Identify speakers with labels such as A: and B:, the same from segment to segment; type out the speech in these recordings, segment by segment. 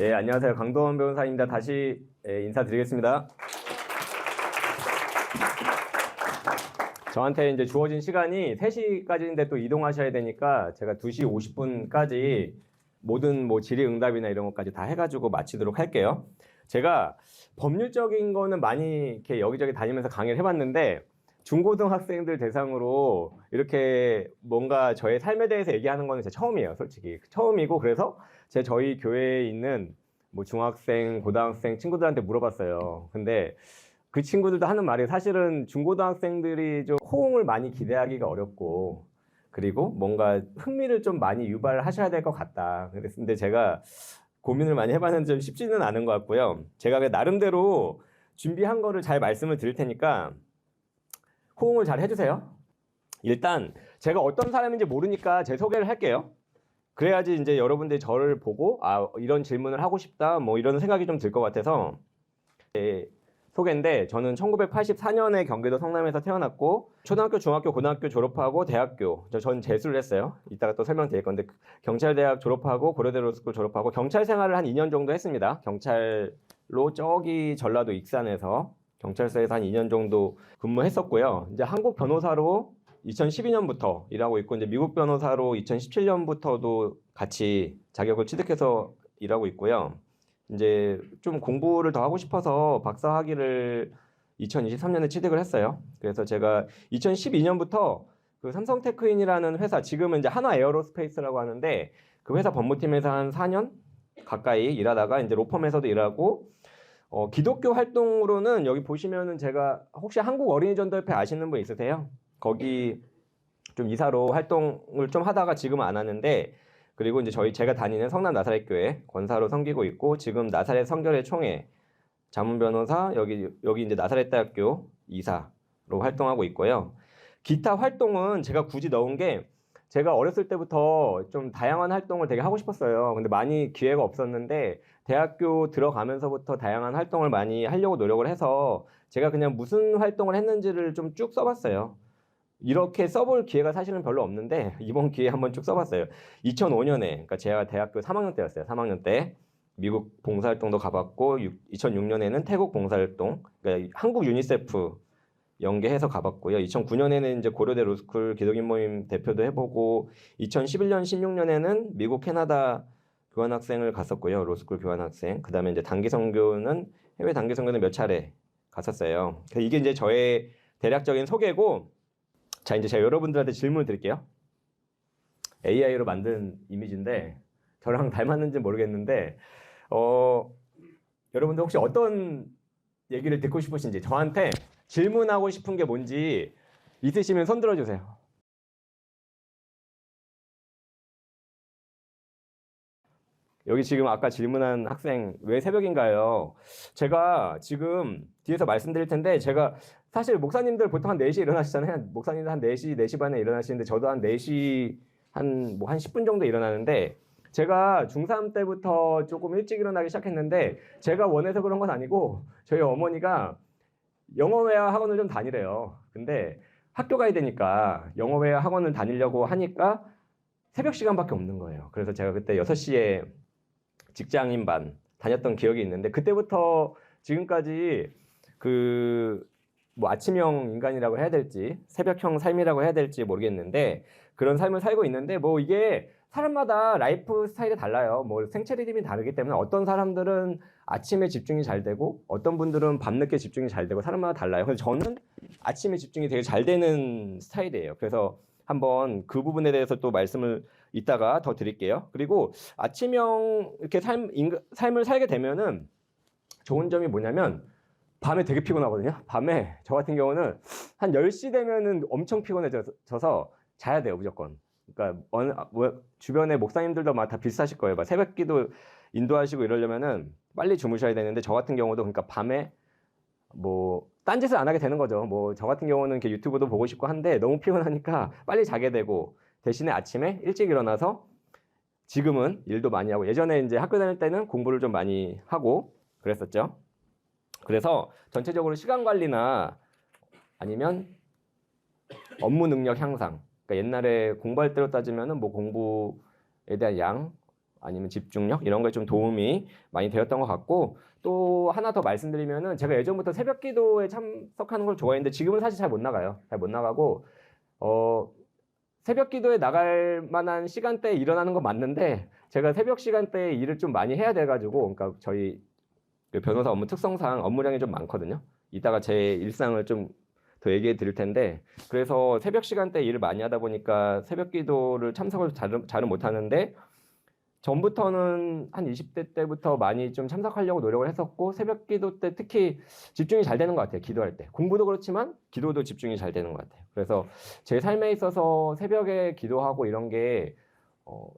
A: 예, 안녕하세요. 강동원 변호사입니다. 다시 인사드리겠습니다. 저한테 이제 주어진 시간이 3시까지인데 또 이동하셔야 되니까 제가 2시 50분까지 모든 질의응답이나 이런 것까지 다 해가지고 마치도록 할게요. 제가 법률적인 거는 많이 이렇게 여기저기 다니면서 강의를 해봤는데 중고등학생들 대상으로 이렇게 뭔가 저의 삶에 대해서 얘기하는 거는 제 처음이에요, 솔직히. 처음이고, 그래서 저희 교회에 있는 중학생, 고등학생 친구들한테 물어봤어요. 근데 그 친구들도 하는 말이 사실은 중고등학생들이 좀 호응을 많이 기대하기가 어렵고, 그리고 뭔가 흥미를 좀 많이 유발하셔야 될 것 같다. 근데 제가 고민을 많이 해봤는데 좀 쉽지는 않은 것 같고요. 제가 나름대로 준비한 거를 잘 말씀을 드릴 테니까 호응을 잘 해주세요. 일단 제가 어떤 사람인지 모르니까 제 소개를 할게요. 그래야지 이제 여러분들이 저를 보고 이런 질문을 하고 싶다 이런 생각이 좀 들 것 같아서 소개인데, 저는 1984년에 경기도 성남에서 태어났고 초등학교, 중학교, 고등학교 졸업하고 대학교, 전 재수를 했어요. 이따가 또 설명드릴 건데 경찰대학 졸업하고 고려대 로스쿨 졸업하고 경찰 생활을 한 2년 정도 했습니다. 경찰로 저기 전라도 익산에서 경찰서에서 한 2년 정도 근무했었고요. 이제 한국 변호사로 2012년부터 일하고 있고, 이제 미국 변호사로 2017년부터도 같이 자격을 취득해서 일하고 있고요. 이제 좀 공부를 더 하고 싶어서 박사 학위를 2023년에 취득을 했어요. 그래서 제가 2012년부터 그 삼성테크인이라는 회사, 지금은 이제 하나 에어로스페이스라고 하는데, 그 회사 법무팀에서 한 4년 가까이 일하다가 이제 로펌에서도 일하고, 기독교 활동으로는 여기 보시면은 제가 혹시 한국 어린이전도협회 아시는 분 있으세요? 거기 좀 이사로 활동을 좀 하다가 지금은 안 하는데, 그리고 이제 제가 다니는 성남 나사렛교회 권사로 섬기고 있고, 지금 나사렛 성결의 총회 자문 변호사, 여기 이제 나사렛대학교 이사로 활동하고 있고요. 기타 활동은 제가 굳이 넣은 게, 제가 어렸을 때부터 좀 다양한 활동을 되게 하고 싶었어요. 근데 많이 기회가 없었는데 대학교 들어가면서부터 다양한 활동을 많이 하려고 노력을 해서 제가 그냥 무슨 활동을 했는지를 좀 쭉 써봤어요. 이렇게 써볼 기회가 사실은 별로 없는데 이번 기회에 한번 쭉 써봤어요. 2005년에, 그러니까 제가 대학교 3학년 때였어요. 3학년 때 미국 봉사활동도 가봤고, 2006년에는 태국 봉사활동, 그러니까 한국 유니세프 연계해서 가봤고요. 2009년에는 이제 고려대 로스쿨 기독인 모임 대표도 해보고, 2011년, 16년에는 미국, 캐나다 교환학생을 갔었고요. 로스쿨 교환학생. 그 다음에 이제 단기 선교는, 해외 단기 선교는 몇 차례 갔었어요. 이게 이제 저의 대략적인 소개고, 자, 이제 제가 여러분들한테 질문을 드릴게요. AI로 만든 이미지인데 저랑 닮았는지 모르겠는데, 여러분들 혹시 어떤 얘기를 듣고 싶으신지, 저한테 질문하고 싶은 게 뭔지 있으시면 손 들어주세요. 여기 지금 아까 질문한 학생, 왜 새벽인가요? 제가 지금 뒤에서 말씀드릴 텐데, 제가 사실 목사님들 보통 한 4시에 일어나시잖아요. 목사님들 한 4시, 4시 반에 일어나시는데, 저도 한 4시 한 10분 정도 일어나는데, 제가 중3 때부터 조금 일찍 일어나기 시작했는데, 제가 원해서 그런 건 아니고, 저희 어머니가 영어회화 학원을 좀 다니래요. 근데 학교 가야 되니까 영어회화 학원을 다니려고 하니까 새벽 시간밖에 없는 거예요. 그래서 제가 그때 6시에 직장인 반 다녔던 기억이 있는데, 그때부터 지금까지 아침형 인간이라고 해야 될지 새벽형 삶이라고 해야 될지 모르겠는데, 그런 삶을 살고 있는데, 이게 사람마다 라이프 스타일이 달라요. 생체 리듬이 다르기 때문에 어떤 사람들은 아침에 집중이 잘 되고 어떤 분들은 밤늦게 집중이 잘 되고, 사람마다 달라요. 그래서 저는 아침에 집중이 되게 잘 되는 스타일이에요. 그래서 한번 그 부분에 대해서 또 말씀을 이따가 더 드릴게요. 그리고 아침형 이렇게 삶을 살게 되면은 좋은 점이 뭐냐면, 밤에 되게 피곤하거든요. 밤에 저 같은 경우는 한 10시 되면은 엄청 피곤해져서 자야 돼요, 무조건. 그러니까 주변에 목사님들도 다 비슷하실 거예요. 새벽기도 인도하시고 이러려면은 빨리 주무셔야 되는데, 저 같은 경우도 그러니까 밤에 딴짓을 안 하게 되는 거죠. 저 같은 경우는 이렇게 유튜브도 보고 싶고 한데 너무 피곤하니까 빨리 자게 되고, 대신에 아침에 일찍 일어나서 지금은 일도 많이 하고, 예전에 이제 학교 다닐 때는 공부를 좀 많이 하고 그랬었죠. 그래서 전체적으로 시간 관리나 아니면 업무 능력 향상, 그러니까 옛날에 공부할 때로 따지면은 공부에 대한 양, 아니면 집중력 이런 거에 좀 도움이 많이 되었던 것 같고, 또 하나 더 말씀드리면은 제가 예전부터 새벽 기도에 참석하는 걸 좋아했는데 지금은 사실 잘 못 나가요. 잘 못 나가고 새벽 기도에 나갈 만한 시간대에 일어나는 건 맞는데 제가 새벽 시간대에 일을 좀 많이 해야 돼가지고, 그러니까 저희 그 변호사 업무 특성상 업무량이 좀 많거든요. 이따가 제 일상을 좀 더 얘기해 드릴 텐데, 그래서 새벽 시간대에 일을 많이 하다 보니까 새벽 기도를 참석을 잘은 못 하는데, 전부터는 한 20대 때부터 많이 좀 참석하려고 노력을 했었고, 새벽 기도 때 특히 집중이 잘 되는 것 같아요. 기도할 때. 공부도 그렇지만 기도도 집중이 잘 되는 것 같아요. 그래서 제 삶에 있어서 새벽에 기도하고 이런 게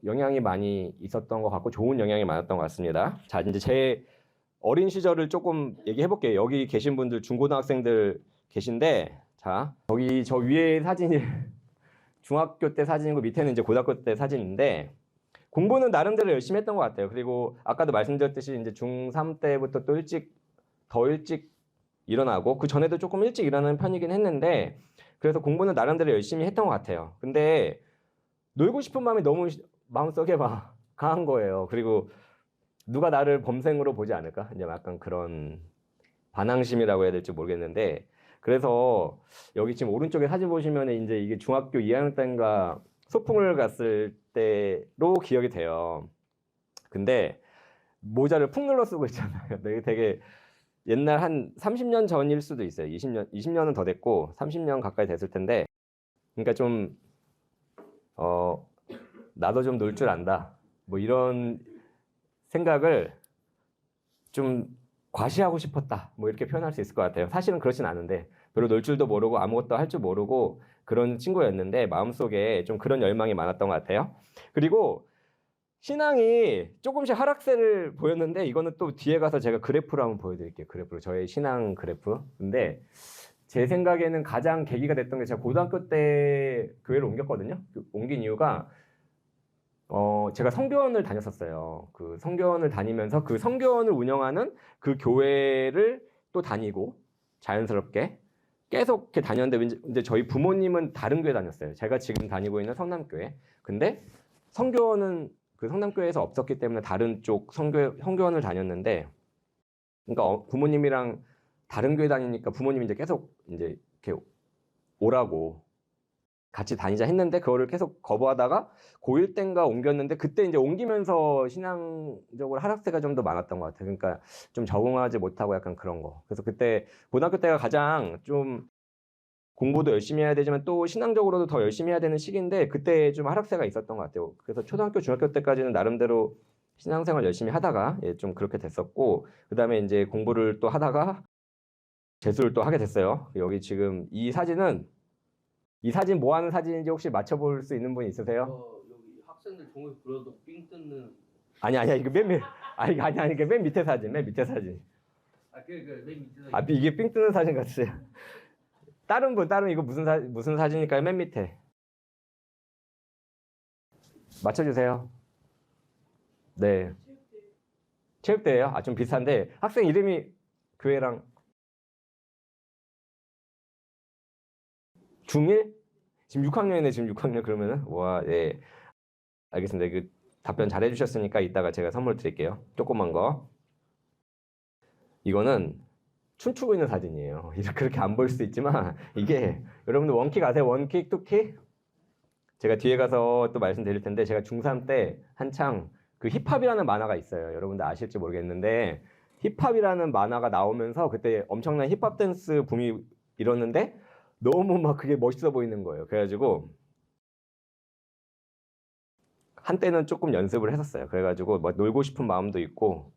A: 영향이 많이 있었던 것 같고 좋은 영향이 많았던 것 같습니다. 자, 이제 제 어린 시절을 조금 얘기해 볼게요. 여기 계신 분들 중고등학생들 계신데, 자, 여기 저 위에 사진이 중학교 때 사진이고 밑에는 이제 고등학교 때 사진인데, 공부는 나름대로 열심히 했던 것 같아요. 그리고 아까도 말씀드렸듯이 이제 중3 때부터 또 더 일찍 일어나고, 그 전에도 조금 일찍 일어나는 편이긴 했는데, 그래서 공부는 나름대로 열심히 했던 것 같아요. 근데 놀고 싶은 마음이 너무 마음속에 막 강한 거예요. 그리고 누가 나를 범생으로 보지 않을까? 이제 약간 그런 반항심이라고 해야 될지 모르겠는데, 그래서 여기 지금 오른쪽에 사진 보시면 이제 이게 중학교 2학년 때인가 소풍을 갔을 때로 기억이 돼요. 근데 모자를 푹 눌러 쓰고 있잖아요. 되게 옛날 한 30년 전일 수도 있어요. 20년은 더 됐고 30년 가까이 됐을 텐데, 그러니까 좀 나도 좀 놀 줄 안다, 뭐 이런 생각을 좀 과시하고 싶었다, 뭐 이렇게 표현할 수 있을 것 같아요. 사실은 그렇진 않은데, 별로 놀 줄도 모르고 아무것도 할 줄 모르고 그런 친구였는데 마음속에 좀 그런 열망이 많았던 것 같아요. 그리고 신앙이 조금씩 하락세를 보였는데, 이거는 또 뒤에 가서 제가 그래프를 한번 보여드릴게요. 그래프로 저의 신앙 그래프. 근데 제 생각에는 가장 계기가 됐던 게, 제가 고등학교 때 교회를 옮겼거든요. 옮긴 이유가 제가 성교원을 다녔었어요. 그 성교원을 다니면서 그 성교원을 운영하는 그 교회를 또 다니고, 자연스럽게 계속 이렇게 다녔는데, 이제 저희 부모님은 다른 교회 다녔어요. 제가 지금 다니고 있는 성남교회. 근데 성교원은 그 성남교회에서 없었기 때문에 다른 쪽 성교원을 다녔는데, 그러니까 부모님이랑 다른 교회 다니니까 부모님이 이제 계속 이제 이렇게 오라고 같이 다니자 했는데, 그거를 계속 거부하다가 고1 땐가 옮겼는데, 그때 이제 옮기면서 신앙적으로 하락세가 좀 더 많았던 것 같아요. 그러니까 좀 적응하지 못하고 약간 그런 거. 그래서 그때 고등학교 때가 가장 좀 공부도 열심히 해야 되지만 또 신앙적으로도 더 열심히 해야 되는 시기인데, 그때 좀 하락세가 있었던 것 같아요. 그래서 초등학교, 중학교 때까지는 나름대로 신앙생활 열심히 하다가 좀 그렇게 됐었고, 그 다음에 이제 공부를 또 하다가 재수를 또 하게 됐어요. 여기 지금 이 사진 뭐 하는 사진인지 혹시 맞춰볼 수 있는 분 있으세요?
B: 여기 학생들 종이 그려도 삥 뜯는.
A: 아니야, 이거 아니, 이게 맨 밑에 사진. 맨 밑에 사진.
B: 맨 밑에서.
A: 이게 삥 뜨는 사진 같으세요? 다른 이거 무슨 사진일까요? 맨 밑에. 맞춰주세요. 네. 체육대회요? 좀 비슷한데, 학생 이름이 교회랑 중1? 지금 6학년이네, 지금 6학년 그러면은? 와, 예. 알겠습니다. 그 답변 잘 해주셨으니까 이따가 제가 선물 드릴게요. 조그만 거. 이거는 춤추고 있는 사진이에요. 그렇게 안 보일 수도 있지만, 이게, 여러분들 원킥 아세요? 원킥, 투킥? 제가 뒤에 가서 또 말씀드릴 텐데, 제가 중3 때 한창 그 힙합이라는 만화가 있어요. 여러분들 아실지 모르겠는데, 힙합이라는 만화가 나오면서 그때 엄청난 힙합 댄스 붐이 일었는데, 너무 막 그게 멋있어 보이는 거예요. 그래가지고 한때는 조금 연습을 했었어요. 그래가지고 뭐 놀고 싶은 마음도 있고,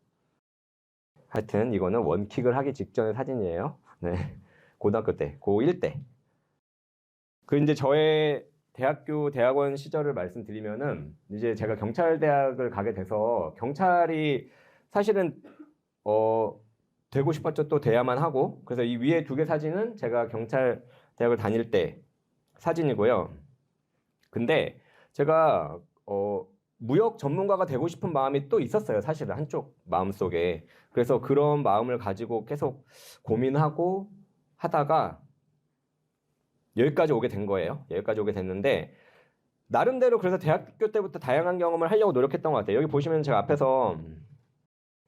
A: 하여튼 이거는 원킥을 하기 직전의 사진이에요. 네. 고등학교 때, 고1 때. 그 이제 저의 대학원 시절을 말씀드리면은, 이제 제가 경찰대학을 가게 돼서, 경찰이 사실은 되고 싶었죠. 또 돼야만 하고. 그래서 이 위에 두 개 사진은 제가 경찰대학을 다닐 때 사진이고요. 근데 제가 무역 전문가가 되고 싶은 마음이 또 있었어요. 사실은 한쪽 마음속에. 그래서 그런 마음을 가지고 계속 고민하고 하다가 여기까지 오게 된 거예요. 여기까지 오게 됐는데, 나름대로 그래서 대학교 때부터 다양한 경험을 하려고 노력했던 것 같아요. 여기 보시면 제가 앞에서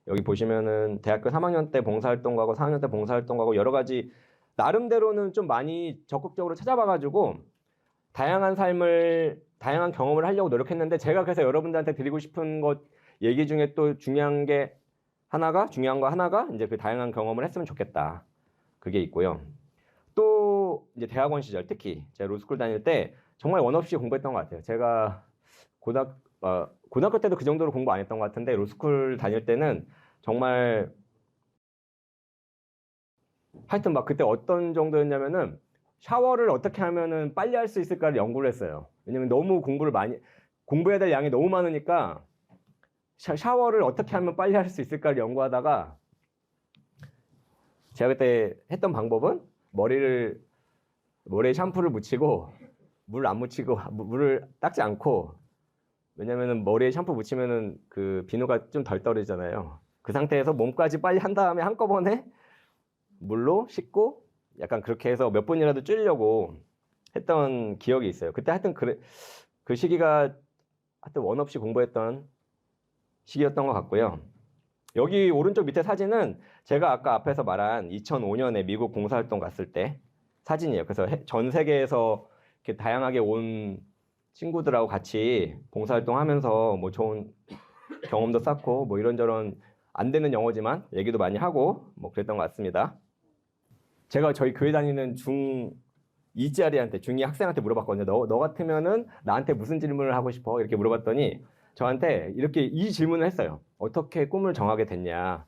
A: 여기 보시면은 대학교 3학년 때 봉사활동 가고 4학년 때 봉사활동 가고 여러 가지 나름대로는 좀 많이 적극적으로 찾아봐가지고 다양한 경험을 하려고 노력했는데 제가 그래서 여러분들한테 드리고 싶은 것 얘기 중에 또 중요한 거 하나가 이제 그 다양한 경험을 했으면 좋겠다. 그게 있고요. 또 이제 대학원 시절 특히 제가 로스쿨 다닐 때 정말 원 없이 공부했던 것 같아요. 제가 고등학교 때도 그 정도로 공부 안 했던 것 같은데 로스쿨 다닐 때는 정말 하여튼 막 그때 어떤 정도였냐면은 샤워를 어떻게 하면은 빨리 할 수 있을까를 연구를 했어요. 왜냐면 너무 공부해야 될 양이 너무 많으니까 샤워를 어떻게 하면 빨리 할 수 있을까를 연구하다가 제가 그때 했던 방법은 머리에 샴푸를 묻히고 물을 닦지 않고 왜냐면은 머리에 샴푸 묻히면은 그 비누가 좀 덜 떨어지잖아요. 그 상태에서 몸까지 빨리 한 다음에 한꺼번에 물로 씻고 약간 그렇게 해서 몇 분이라도 줄이려고 했던 기억이 있어요. 그때 하여튼 그 시기가 하여튼 원 없이 공부했던 시기였던 것 같고요. 여기 오른쪽 밑에 사진은 제가 아까 앞에서 말한 2005년에 미국 봉사활동 갔을 때 사진이에요. 그래서 전 세계에서 이렇게 다양하게 온 친구들하고 같이 봉사활동 하면서 뭐 좋은 경험도 쌓고 뭐 이런저런 안 되는 영어지만 얘기도 많이 하고 뭐 그랬던 것 같습니다. 제가 저희 교회 다니는 중2 학생한테 물어봤거든요. 너 같으면은 나한테 무슨 질문을 하고 싶어? 이렇게 물어봤더니 저한테 이렇게 이 질문을 했어요. 어떻게 꿈을 정하게 됐냐.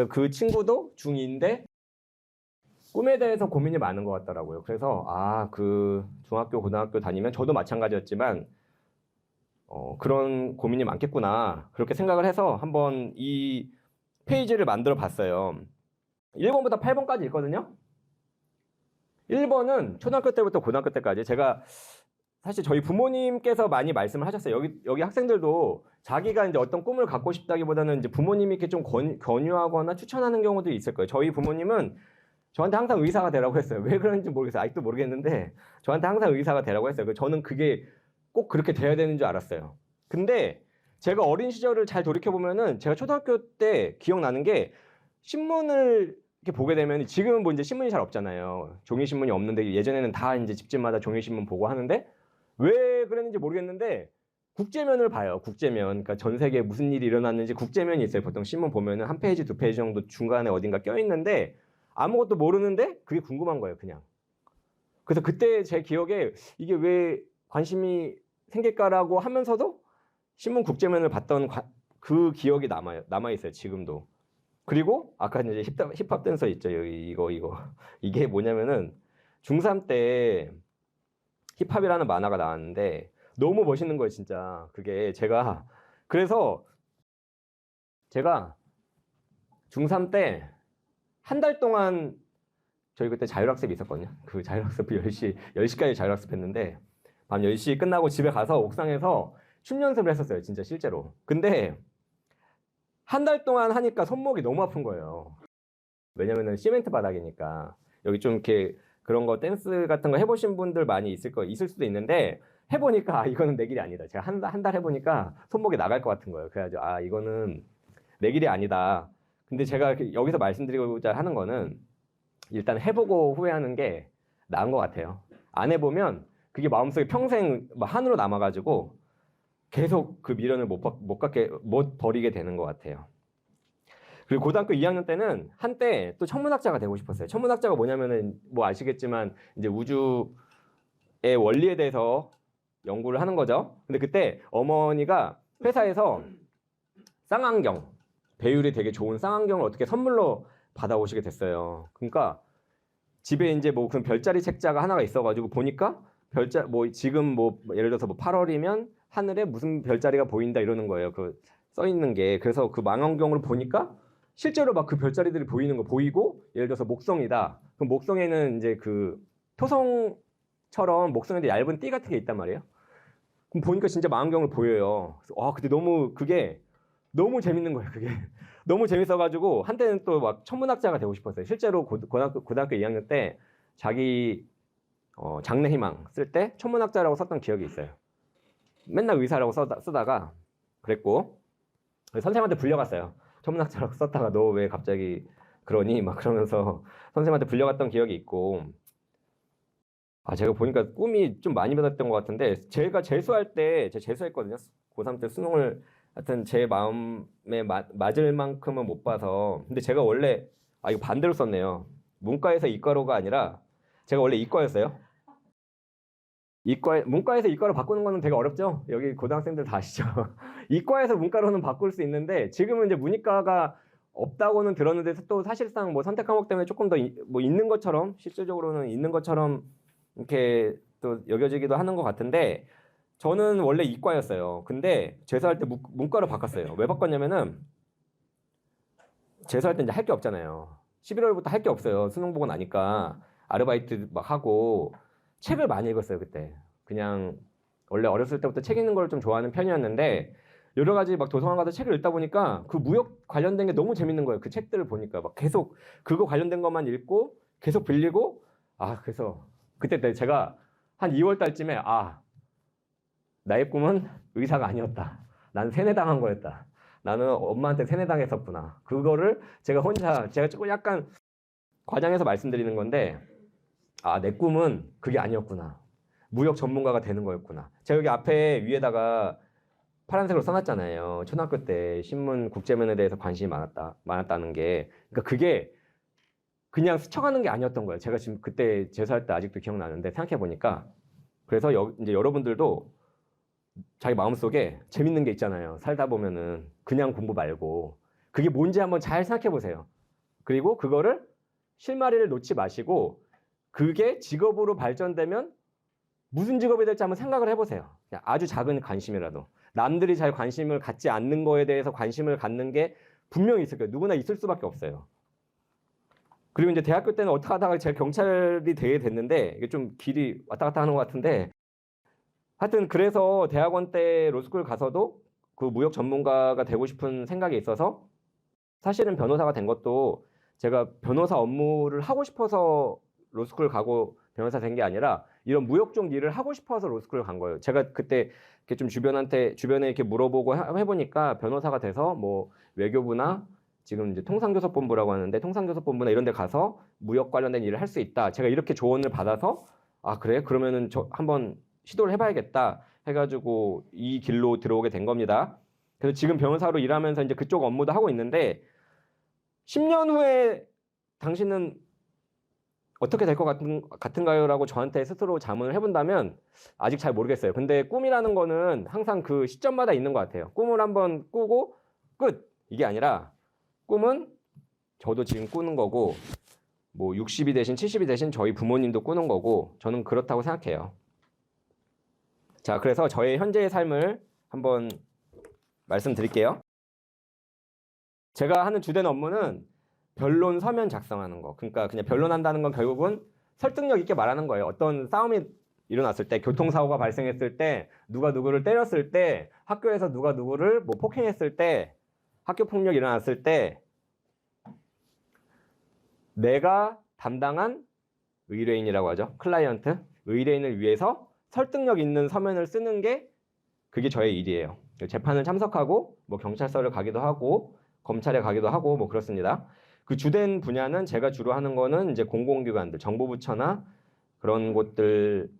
A: 그 친구도 중2인데 꿈에 대해서 고민이 많은 것 같더라고요. 그래서 그 중학교, 고등학교 다니면 저도 마찬가지였지만 그런 고민이 많겠구나. 그렇게 생각을 해서 한번 이 페이지를 만들어 봤어요. 1번부터 8번까지 있거든요. 1번은 초등학교 때부터 고등학교 때까지 제가 사실 저희 부모님께서 많이 말씀을 하셨어요. 여기 학생들도 자기가 이제 어떤 꿈을 갖고 싶다기보다는 이제 부모님이 이렇게 좀 권유하거나 추천하는 경우도 있을 거예요. 저희 부모님은 저한테 항상 의사가 되라고 했어요. 왜 그런지 모르겠어요. 아직도 모르겠는데 저한테 항상 의사가 되라고 했어요. 저는 그게 꼭 그렇게 돼야 되는 줄 알았어요. 근데 제가 어린 시절을 잘 돌이켜보면은 제가 초등학교 때 기억나는 게 신문을 이렇게 보게 되면 지금은 뭐 이제 신문이 잘 없잖아요. 종이 신문이 없는데 예전에는 다 이제 집집마다 종이 신문 보고 하는데 왜 그랬는지 모르겠는데 국제면을 봐요. 국제면. 그러니까 전 세계에 무슨 일이 일어났는지 국제면이 있어요. 보통 신문 보면은 한 페이지, 두 페이지 정도 중간에 어딘가 껴있는데 아무것도 모르는데 그게 궁금한 거예요, 그냥. 그래서 그때 제 기억에 이게 왜 관심이 생길까라고 하면서도 신문 국제면을 봤던 그 기억이 남아있어요, 지금도. 그리고 아까 이제 힙합 댄서 있죠, 이거. 이게 뭐냐면은 중3 때 힙합이라는 만화가 나왔는데 너무 멋있는 거예요, 진짜. 그게 그래서 제가 중3 때 한 달 동안 저희 그때 자율학습이 있었거든요. 그 자율학습 10시까지 자율학습 했는데 밤 10시 끝나고 집에 가서 옥상에서 춤 연습을 했었어요. 진짜 실제로. 근데 한 달 동안 하니까 손목이 너무 아픈 거예요. 왜냐면은 시멘트 바닥이니까. 여기 좀 이렇게 그런 거 댄스 같은 거 해보신 분들 많이 있을 수도 있는데 해보니까 이거는 내 길이 아니다. 제가 한 달 해보니까 손목이 나갈 것 같은 거예요. 그래가지고 이거는 내 길이 아니다. 근데 제가 여기서 말씀드리고자 하는 거는 일단 해보고 후회하는 게 나은 것 같아요. 안 해보면 그게 마음속에 평생 한으로 남아가지고 계속 그 미련을 못 버리게 되는 것 같아요. 그리고 고등학교 2학년 때는 한때 또 천문학자가 되고 싶었어요. 천문학자가 뭐냐면은 뭐 아시겠지만 이제 우주의 원리에 대해서 연구를 하는 거죠. 근데 그때 어머니가 회사에서 쌍안경, 배율이 되게 좋은 쌍안경을 어떻게 선물로 받아오시게 됐어요. 그러니까 집에 이제 뭐 그런 별자리 책자가 하나가 있어가지고 보니까 지금 뭐 예를 들어서 뭐 8월이면 하늘에 무슨 별자리가 보인다 이러는 거예요. 그 써 있는 게. 그래서 그 망원경으로 보니까 실제로 막 그 별자리들이 보이고 예를 들어서 목성이다. 그럼 목성에는 이제 그 토성처럼 목성에도 얇은 띠 같은 게 있단 말이에요. 그럼 보니까 진짜 망원경을 보여요. 근데 그게 너무 재밌는 거예요. 그게 너무 재밌어가지고 한때는 또 막 천문학자가 되고 싶었어요. 실제로 고등학교 2학년 때 자기 장래희망 쓸 때 천문학자라고 썼던 기억이 있어요. 맨날 의사라고 쓰다가 그랬고 선생님한테 불려갔어요. 천문학자라고 썼다가 너 왜 갑자기 그러니 막 그러면서 선생님한테 불려갔던 기억이 있고 제가 보니까 꿈이 좀 많이 변했던 것 같은데 제가 재수할 때 제가 재수했거든요. 고3 때 수능을 하여튼 제 마음에 맞을 만큼은 못 봐서 근데 제가 원래 이거 반대로 썼네요. 문과에서 이과로가 아니라 제가 원래 이과였어요. 문과에서 이과로 바꾸는 거는 되게 어렵죠? 여기 고등학생들 다 아시죠? 이과에서 문과로는 바꿀 수 있는데 지금은 이제 문이과가 없다고는 들었는데 또 사실상 뭐 선택 과목 때문에 조금 더 뭐 있는 것처럼 실질적으로는 있는 것처럼 이렇게 또 여겨지기도 하는 것 같은데 저는 원래 이과였어요. 근데 재수할 때 문과로 바꿨어요. 왜 바꿨냐면은 재수할 때 이제 할 게 없잖아요. 11월부터 할 게 없어요. 수능 보고 나니까 아르바이트 막 하고 책을 많이 읽었어요, 그때. 그냥 원래 어렸을 때부터 책 읽는 걸 좀 좋아하는 편이었는데 여러 가지 막 도서관 가서 책을 읽다 보니까 그 무역 관련된 게 너무 재밌는 거예요. 그 책들을 보니까 막 계속 그거 관련된 것만 읽고 계속 빌리고 그래서 그때 제가 한 2월 달쯤에 나의 꿈은 의사가 아니었다. 난 세뇌당한 거였다. 나는 엄마한테 세뇌당했었구나. 그거를 제가 조금 약간 과장해서 말씀드리는 건데 내 꿈은 그게 아니었구나. 무역 전문가가 되는 거였구나. 제가 여기 앞에 위에다가 파란색으로 써놨잖아요. 초등학교 때 신문 국제면에 대해서 관심이 많았다는 게. 그러니까 그게 그냥 스쳐가는 게 아니었던 거예요. 제가 지금 그때 재수할 때 아직도 기억나는데 생각해보니까. 그래서 이제 여러분들도 자기 마음속에 재밌는 게 있잖아요. 살다 보면은 그냥 공부 말고. 그게 뭔지 한번 잘 생각해보세요. 그리고 그거를 실마리를 놓지 마시고 그게 직업으로 발전되면 무슨 직업이 될지 한번 생각을 해보세요. 그냥 아주 작은 관심이라도. 남들이 잘 관심을 갖지 않는 거에 대해서 관심을 갖는 게 분명히 있을 거예요. 누구나 있을 수밖에 없어요. 그리고 이제 대학교 때는 어떻게 하다가 제가 경찰이 되게 됐는데 이게 좀 길이 왔다 갔다 하는 것 같은데 하여튼 그래서 대학원 때 로스쿨 가서도 그 무역 전문가가 되고 싶은 생각이 있어서 사실은 변호사가 된 것도 제가 변호사 업무를 하고 싶어서 로스쿨 가고 변호사 된 게 아니라 이런 무역 쪽 일을 하고 싶어서 로스쿨 간 거예요. 제가 그때 이렇게 좀 주변에 이렇게 물어보고 해보니까 변호사가 돼서 뭐 외교부나 지금 이제 통상교섭본부라고 하는데 통상교섭본부나 이런 데 가서 무역 관련된 일을 할 수 있다. 제가 이렇게 조언을 받아서 그래? 그러면은 저 한번 시도를 해봐야겠다 해가지고 이 길로 들어오게 된 겁니다. 그래서 지금 변호사로 일하면서 이제 그쪽 업무도 하고 있는데 10년 후에 당신은 어떻게 될 것 같은가요? 라고 저한테 스스로 자문을 해본다면 아직 잘 모르겠어요. 근데 꿈이라는 거는 항상 그 시점마다 있는 것 같아요. 꿈을 한번 꾸고 끝! 이게 아니라 꿈은 저도 지금 꾸는 거고 뭐 60이 되신 70이 되신 저희 부모님도 꾸는 거고 저는 그렇다고 생각해요. 자, 그래서 저의 현재의 삶을 한번 말씀드릴게요. 제가 하는 주된 업무는 변론 서면 작성하는 거. 그러니까 그냥 변론한다는 건 결국은 설득력 있게 말하는 거예요. 어떤 싸움이 일어났을 때, 교통사고가 발생했을 때, 누가 누구를 때렸을 때, 학교에서 누가 누구를 뭐 폭행했을 때, 학교 폭력이 일어났을 때, 내가 담당한 의뢰인이라고 하죠. 클라이언트, 의뢰인을 위해서 설득력 있는 서면을 쓰는 게 그게 저의 일이에요. 재판을 참석하고 뭐 경찰서를 가기도 하고 검찰에 가기도 하고 뭐 그렇습니다. 그 주된 분야는 제가 주로 하는 거는 이제 공공기관들, 정보부처나 그런 곳들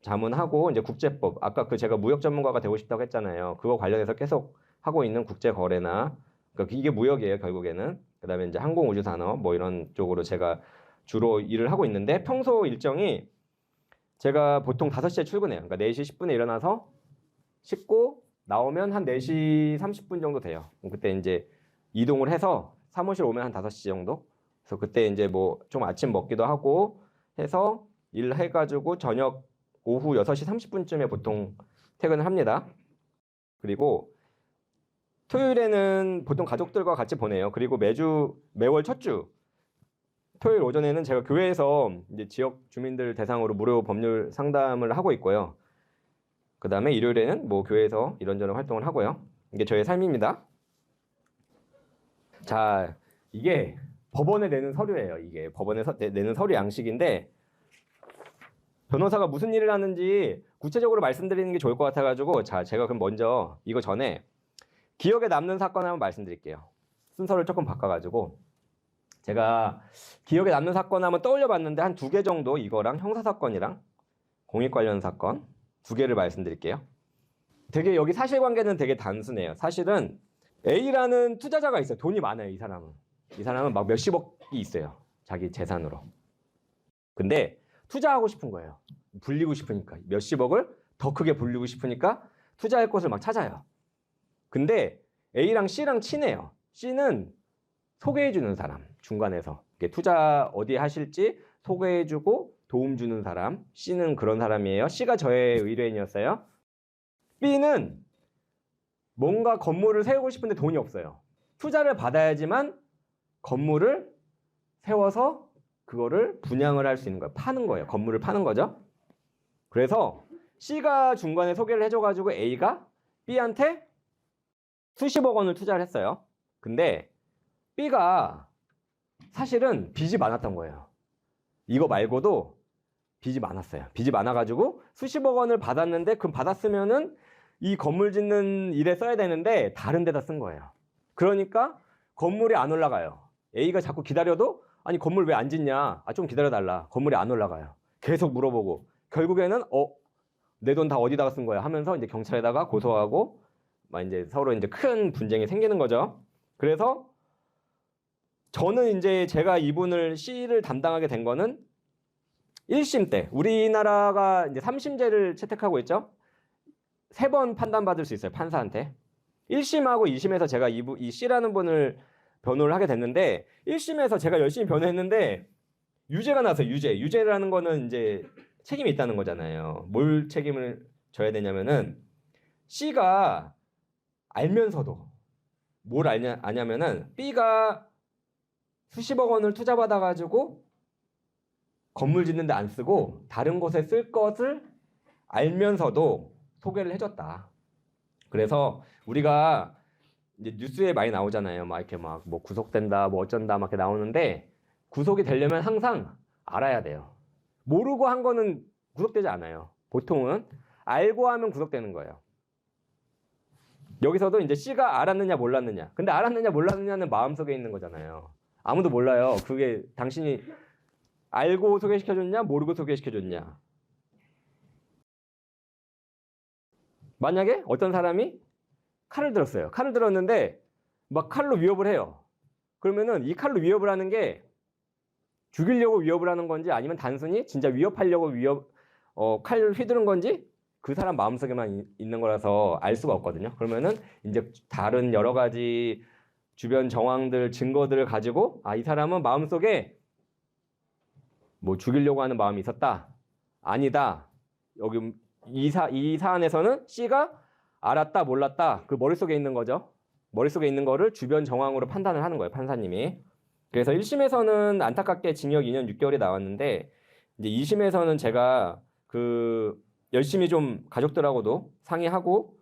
A: 자문하고 이제 국제법, 아까 그 제가 무역 전문가가 되고 싶다고 했잖아요. 그거 관련해서 계속 하고 있는 국제거래나 그러니까 이게 무역이에요, 결국에는. 그다음에 이제 항공우주산업 뭐 이런 쪽으로 제가 주로 일을 하고 있는데 평소 일정이 제가 보통 5시에 출근해요. 그러니까 4시 10분에 일어나서 씻고 나오면 한 4시 30분 정도 돼요. 그때 이제 이동을 해서 사무실 오면 한 5시 정도. 그래서 그때 이제 뭐 좀 아침 먹기도 하고 해서 일해가지고 저녁 오후 6시 30분쯤에 보통 퇴근을 합니다. 그리고 토요일에는 보통 가족들과 같이 보내요. 그리고 매월 첫 주 토요일 오전에는 제가 교회에서 이제 지역 주민들 대상으로 무료 법률 상담을 하고 있고요. 그 다음에 일요일에는 뭐 교회에서 이런저런 활동을 하고요. 이게 저의 삶입니다. 자, 이게 법원에 내는 서류예요. 이게 법원에 내는 서류 양식인데 변호사가 무슨 일을 하는지 구체적으로 말씀드리는 게 좋을 것 같아가지고 자, 제가 그럼 먼저 이거 전에 기억에 남는 사건 한번 말씀드릴게요. 순서를 조금 바꿔가지고 제가 기억에 남는 사건 한번 떠올려봤는데 한 2개 정도 이거랑 형사사건이랑 공익 관련 사건 2개를 말씀드릴게요. 되게 여기 사실관계는 되게 단순해요. 사실은 A라는 투자자가 있어요. 돈이 많아요. 이 사람은 막 몇십억이 있어요. 자기 재산으로. 근데 투자하고 싶은 거예요. 불리고 싶으니까. 몇십억을 더 크게 불리고 싶으니까 투자할 곳을 막 찾아요. 근데 A랑 C랑 친해요. C는 소개해주는 사람, 중간에서. 투자 어디 하실지 소개해주고 도움 주는 사람. C는 그런 사람이에요. C가 저의 의뢰인이었어요. B는 뭔가 건물을 세우고 싶은데 돈이 없어요. 투자를 받아야지만 건물을 세워서 그거를 분양을 할 수 있는 거예요. 파는 거예요. 건물을 파는 거죠. 그래서 C가 중간에 소개를 해줘가지고 A가 B한테 수십억 원을 투자를 했어요. 근데 B가 사실은 빚이 많았던 거예요. 이거 말고도 빚이 많았어요. 빚이 많아가지고 수십억 원을 받았는데 그럼 받았으면은 이 건물 짓는 일에 써야 되는데 다른 데다 쓴 거예요. 그러니까 건물이 안 올라가요. A가 자꾸 기다려도 아니 건물 왜 안 짓냐? 좀 기다려달라. 건물이 안 올라가요. 계속 물어보고 결국에는 내 돈 다 어디다가 쓴 거야 하면서 이제 경찰에다가 고소하고 막 이제 서로 이제 큰 분쟁이 생기는 거죠. 그래서 저는 이제 제가 이분을 C를 담당하게 된 거는 1심 때 우리나라가 이제 3심제를 채택하고 있죠. 3번 판단받을 수 있어요. 판사한테. 1심하고 2심에서 제가 이 C라는 분을 변호를 하게 됐는데 1심에서 제가 열심히 변호했는데 유죄가 나왔어요. 유죄라는 거는 이제 책임이 있다는 거잖아요. 뭘 책임을 져야 되냐면은 C가 알면서도 뭘 아냐면은 B가 수십억 원을 투자받아가지고 건물 짓는데 안 쓰고 다른 곳에 쓸 것을 알면서도 소개를 해줬다. 그래서 우리가 이제 뉴스에 많이 나오잖아요. 막 이렇게 막 뭐 구속된다, 뭐 어쩐다 막 이렇게 나오는데 구속이 되려면 항상 알아야 돼요. 모르고 한 거는 구속되지 않아요. 보통은 알고 하면 구속되는 거예요. 여기서도 이제 C가 알았느냐 몰랐느냐. 근데 알았느냐 몰랐느냐는 마음속에 있는 거잖아요. 아무도 몰라요. 그게 당신이 알고 소개시켜줬냐, 모르고 소개시켜줬냐. 만약에 어떤 사람이 칼을 들었어요. 칼을 들었는데 막 칼로 위협을 해요. 그러면은 이 칼로 위협을 하는 게 죽이려고 위협을 하는 건지 아니면 단순히 진짜 위협하려고 칼을 휘두른 건지 그 사람 마음속에만 있는 거라서 알 수가 없거든요. 그러면은 이제 다른 여러 가지 주변 정황들, 증거들을 가지고 이 사람은 마음속에 뭐 죽이려고 하는 마음이 있었다. 아니다. 여기 이 사안에서는 C가 알았다, 몰랐다. 그 머릿속에 있는 거죠. 머릿속에 있는 거를 주변 정황으로 판단을 하는 거예요, 판사님이. 그래서 1심에서는 안타깝게 징역 2년 6개월이 나왔는데 이제 2심에서는 제가 열심히 좀 가족들하고도 상의하고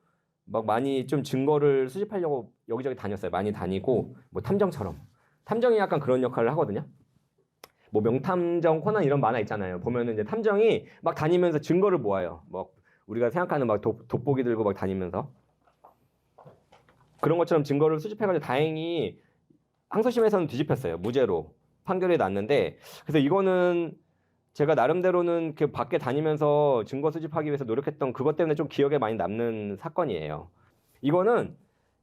A: 막 많이 좀 증거를 수집하려고 여기저기 다녔어요. 많이 다니고 뭐 탐정처럼. 탐정이 약간 그런 역할을 하거든요. 뭐 명탐정 코난 이런 만화 있잖아요. 보면은 이제 탐정이 막 다니면서 증거를 모아요. 뭐 우리가 생각하는 막 돋보기 들고 막 다니면서 그런 것처럼 증거를 수집해가지고 다행히 항소심에서는 뒤집혔어요. 무죄로 판결이 났는데 그래서 이거는 제가 나름대로는 그 밖에 다니면서 증거 수집하기 위해서 노력했던 그것 때문에 좀 기억에 많이 남는 사건이에요. 이거는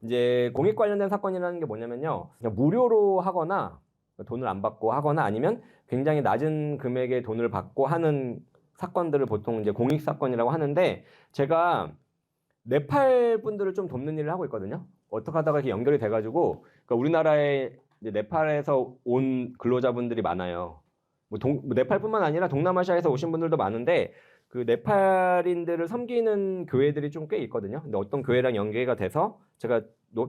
A: 이제 공익 관련된 사건이라는 게 뭐냐면요. 그냥 무료로 하거나 돈을 안 받고 하거나 아니면 굉장히 낮은 금액의 돈을 받고 하는 사건들을 보통 이제 공익 사건이라고 하는데 제가 네팔 분들을 좀 돕는 일을 하고 있거든요. 어떻게 하다가 이렇게 연결이 돼가지고 그러니까 우리나라에 이제 네팔에서 온 근로자분들이 많아요. 뭐 네팔뿐만 아니라 동남아시아에서 오신 분들도 많은데 그 네팔인들을 섬기는 교회들이 좀 꽤 있거든요. 근데 어떤 교회랑 연계가 돼서 제가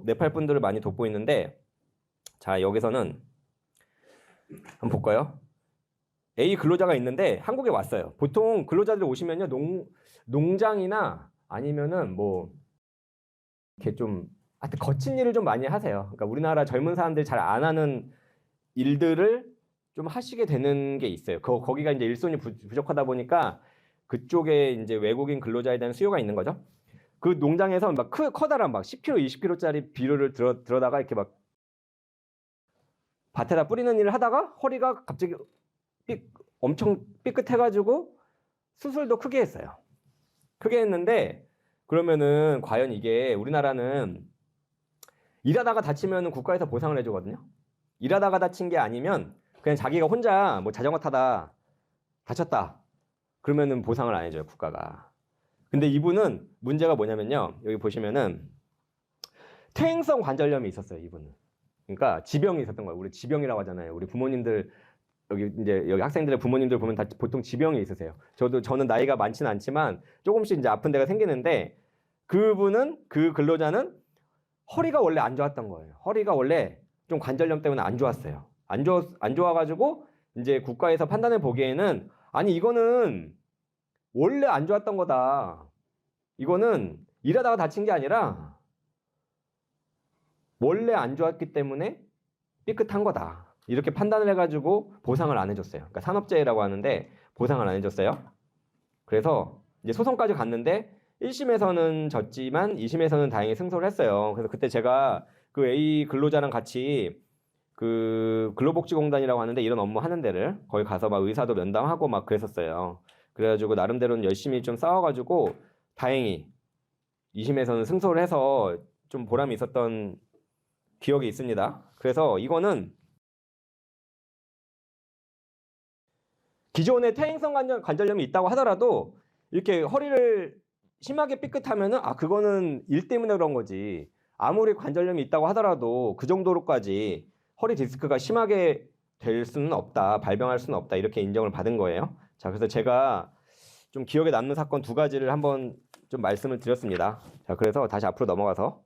A: 네팔 분들을 많이 돕고 있는데 자 여기서는 한번 볼까요? A 근로자가 있는데 한국에 왔어요. 보통 근로자들이 오시면요 농장이나 아니면은 뭐 이렇게 좀 하여튼 거친 일을 좀 많이 하세요. 그러니까 우리나라 젊은 사람들이 잘 안 하는 일들을 좀 하시게 되는 게 있어요. 거기가 이제 일손이 부족하다 보니까 그쪽에 이제 외국인 근로자에 대한 수요가 있는 거죠. 그 농장에서 막 커다란 막 10kg, 20kg짜리 비료를 들어다가 이렇게 막 밭에다 뿌리는 일을 하다가 허리가 갑자기 엄청 삐끗해가지고 수술도 크게 했어요. 크게 했는데 그러면은 과연 이게 우리나라는 일하다가 다치면 국가에서 보상을 해주거든요. 일하다가 다친 게 아니면 그냥 자기가 혼자 뭐 자전거 타다 다쳤다. 그러면은 보상을 안 해줘요, 국가가. 근데 이분은 문제가 뭐냐면요. 여기 보시면은 퇴행성 관절염이 있었어요, 이분은. 그러니까 지병이 있었던 거예요. 우리 지병이라고 하잖아요. 우리 부모님들 여기 학생들의 부모님들 보면 다 보통 지병이 있으세요. 저는 나이가 많지는 않지만 조금씩 이제 아픈 데가 생기는데 그 근로자는 허리가 원래 안 좋았던 거예요. 허리가 원래 좀 관절염 때문에 안 좋았어요. 안 좋아가지고 이제 국가에서 판단해 보기에는 아니 이거는 원래 안 좋았던 거다. 이거는 일하다가 다친 게 아니라 원래 안 좋았기 때문에 삐끗한 거다. 이렇게 판단을 해가지고 보상을 안 해줬어요. 그러니까 산업재해라고 하는데 보상을 안 해줬어요. 그래서 이제 소송까지 갔는데 1심에서는 졌지만 2심에서는 다행히 승소를 했어요. 그래서 그때 제가 그 A 근로자랑 같이 그 근로복지공단이라고 하는데 이런 업무 하는 데를 거기 가서 막 의사도 면담하고 막 그랬었어요. 그래가지고 나름대로는 열심히 좀 싸워가지고 다행히 2심에서는 승소를 해서 좀 보람이 있었던 기억이 있습니다. 그래서 이거는 기존에 퇴행성 관절염이 있다고 하더라도 이렇게 허리를 심하게 삐끗하면은 그거는 일 때문에 그런 거지. 아무리 관절염이 있다고 하더라도 그 정도로까지 허리 디스크가 심하게 될 수는 없다. 발병할 수는 없다. 이렇게 인정을 받은 거예요. 자, 그래서 제가 좀 기억에 남는 사건 두 가지를 한번 좀 말씀을 드렸습니다. 자, 그래서 다시 앞으로 넘어가서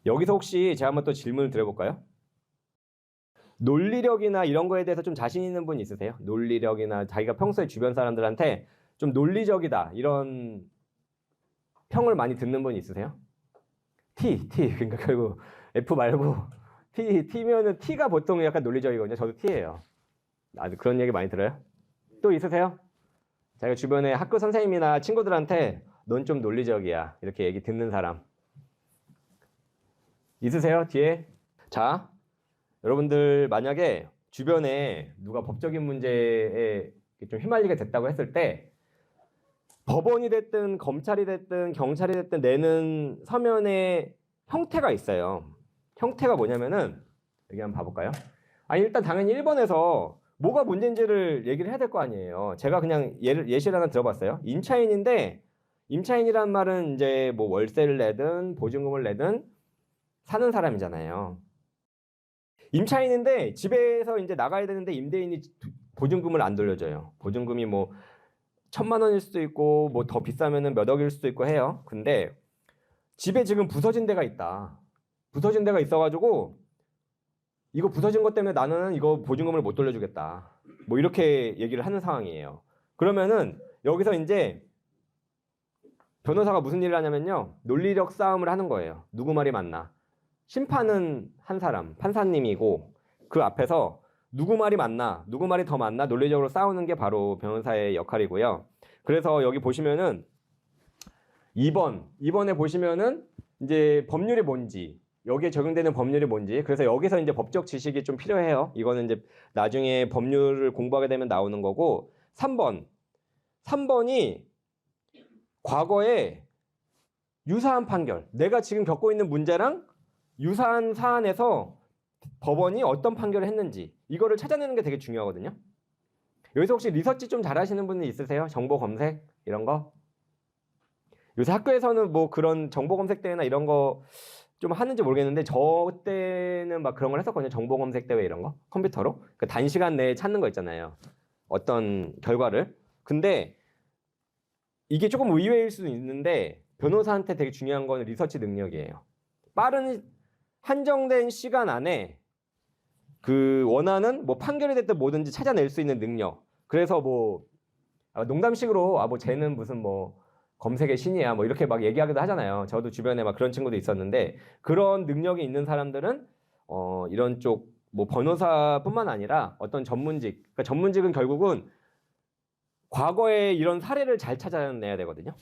A: 여기서 혹시 제가 한번 또 질문을 드려볼까요? 논리력이나 이런 거에 대해서 좀 자신 있는 분 있으세요? 논리력이나 자기가 평소에 주변 사람들한테 좀 논리적이다 이런 평을 많이 듣는 분 있으세요? T 그러니까 결국 F 말고 T면은 T가 보통 약간 논리적이거든요. 저도 T예요. 그런 얘기 많이 들어요? 또 있으세요? 자기가 주변에 학교 선생님이나 친구들한테 넌 좀 논리적이야 이렇게 얘기 듣는 사람 있으세요? 뒤에? 자, 여러분들 만약에 주변에 누가 법적인 문제에 좀 휘말리게 됐다고 했을 때 법원이 됐든 검찰이 됐든 경찰이 됐든 내는 서면의 형태가 있어요. 형태가 뭐냐면은 여기 한번 봐볼까요? 일단 당연히 1번에서 뭐가 문제인지를 얘기를 해야 될 거 아니에요. 제가 그냥 예시를 하나 들어봤어요. 임차인인데 임차인이란 말은 이제 뭐 월세를 내든 보증금을 내든 사는 사람이잖아요. 임차인인데 집에서 이제 나가야 되는데 임대인이 보증금을 안 돌려줘요. 보증금이 뭐 1,000만 원일 수도 있고 뭐 더 비싸면은 몇 억일 수도 있고 해요. 근데 집에 지금 부서진 데가 있다. 부서진 데가 있어가지고 이거 부서진 것 때문에 나는 이거 보증금을 못 돌려주겠다. 뭐 이렇게 얘기를 하는 상황이에요. 그러면은 여기서 이제 변호사가 무슨 일을 하냐면요. 논리력 싸움을 하는 거예요. 누구 말이 맞나. 심판은 한 사람, 판사님이고 그 앞에서 누구 말이 맞나, 누구 말이 더 맞나 논리적으로 싸우는 게 바로 변호사의 역할이고요. 그래서 여기 보시면은 2번에 보시면은 이제 법률이 뭔지, 여기에 적용되는 법률이 뭔지, 그래서 여기서 이제 법적 지식이 좀 필요해요. 이거는 이제 나중에 법률을 공부하게 되면 나오는 거고, 3번이 과거에 유사한 판결, 내가 지금 겪고 있는 문제랑 유사한 사안에서 법원이 어떤 판결을 했는지 이거를 찾아내는 게 되게 중요하거든요. 여기서 혹시 리서치 좀 잘하시는 분이 있으세요? 정보 검색 이런 거? 요새 학교에서는 뭐 그런 정보 검색 대회나 이런 거 좀 하는지 모르겠는데 저 때는 막 그런 걸 했었거든요. 정보 검색 대회 이런 거 컴퓨터로 그러니까 단시간 내에 찾는 거 있잖아요. 어떤 결과를. 근데 이게 조금 의외일 수도 있는데 변호사한테 되게 중요한 건 리서치 능력이에요. 빠른 한정된 시간 안에 그 원하는 뭐 판결이 됐든 뭐든지 찾아낼 수 있는 능력. 그래서 뭐 농담식으로 뭐 쟤는 무슨 뭐 검색의 신이야 뭐 이렇게 막 얘기하기도 하잖아요. 저도 주변에 막 그런 친구도 있었는데 그런 능력이 있는 사람들은 이런 쪽 뭐 변호사뿐만 아니라 어떤 전문직, 그러니까 전문직은 결국은 과거에 이런 사례를 잘 찾아내야 되거든요.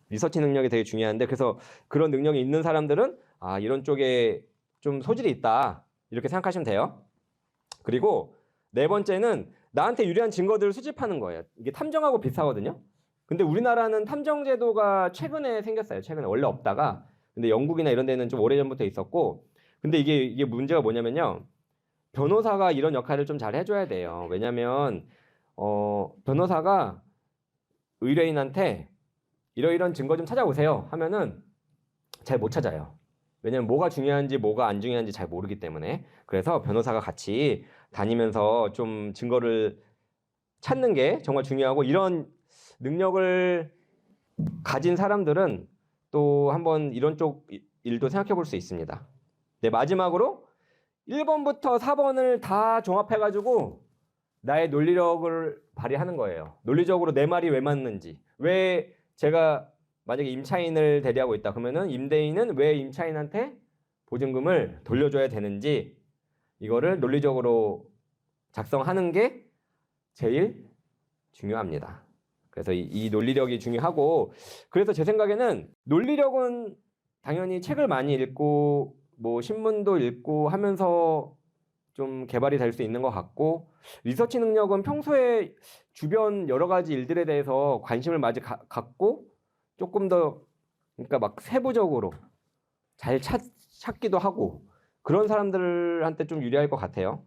A: 리서치 능력이 되게 중요한데 그래서 그런 능력이 있는 사람들은 아 이런 쪽에 좀 소질이 있다 이렇게 생각하시면 돼요. 그리고 네 번째는 나한테 유리한 증거들을 수집하는 거예요. 이게 탐정하고 비슷하거든요. 근데 우리나라는 탐정 제도가 최근에 생겼어요. 최근에 원래 없다가 근데 영국이나 이런 데는 좀 오래전부터 있었고 근데 이게 문제가 뭐냐면요. 변호사가 이런 역할을 좀 잘 해줘야 돼요. 왜냐면 변호사가 의뢰인한테 이러이런 증거 좀 찾아오세요 하면은 잘 못 찾아요. 왜냐면 뭐가 중요한지 뭐가 안 중요한지 잘 모르기 때문에. 그래서 변호사가 같이 다니면서 좀 증거를 찾는 게 정말 중요하고 이런 능력을 가진 사람들은 또 한번 이런 쪽 일도 생각해 볼 수 있습니다. 네, 마지막으로 1번부터 4번을 다 종합해가지고 나의 논리력을 발휘하는 거예요. 논리적으로 내 말이 왜 맞는지. 왜 제가 만약에 임차인을 대리하고 있다. 그러면은 임대인은 왜 임차인한테 보증금을 돌려줘야 되는지 이거를 논리적으로 작성하는 게 제일 중요합니다. 그래서 이 논리력이 중요하고 그래서 제 생각에는 논리력은 당연히 책을 많이 읽고 뭐 신문도 읽고 하면서 좀 개발이 될 수 있는 것 같고 리서치 능력은 평소에 주변 여러 가지 일들에 대해서 관심을 많이 갖고 조금 더 그러니까 막 세부적으로 잘 찾기도 하고 그런 사람들한테 좀 유리할 것 같아요.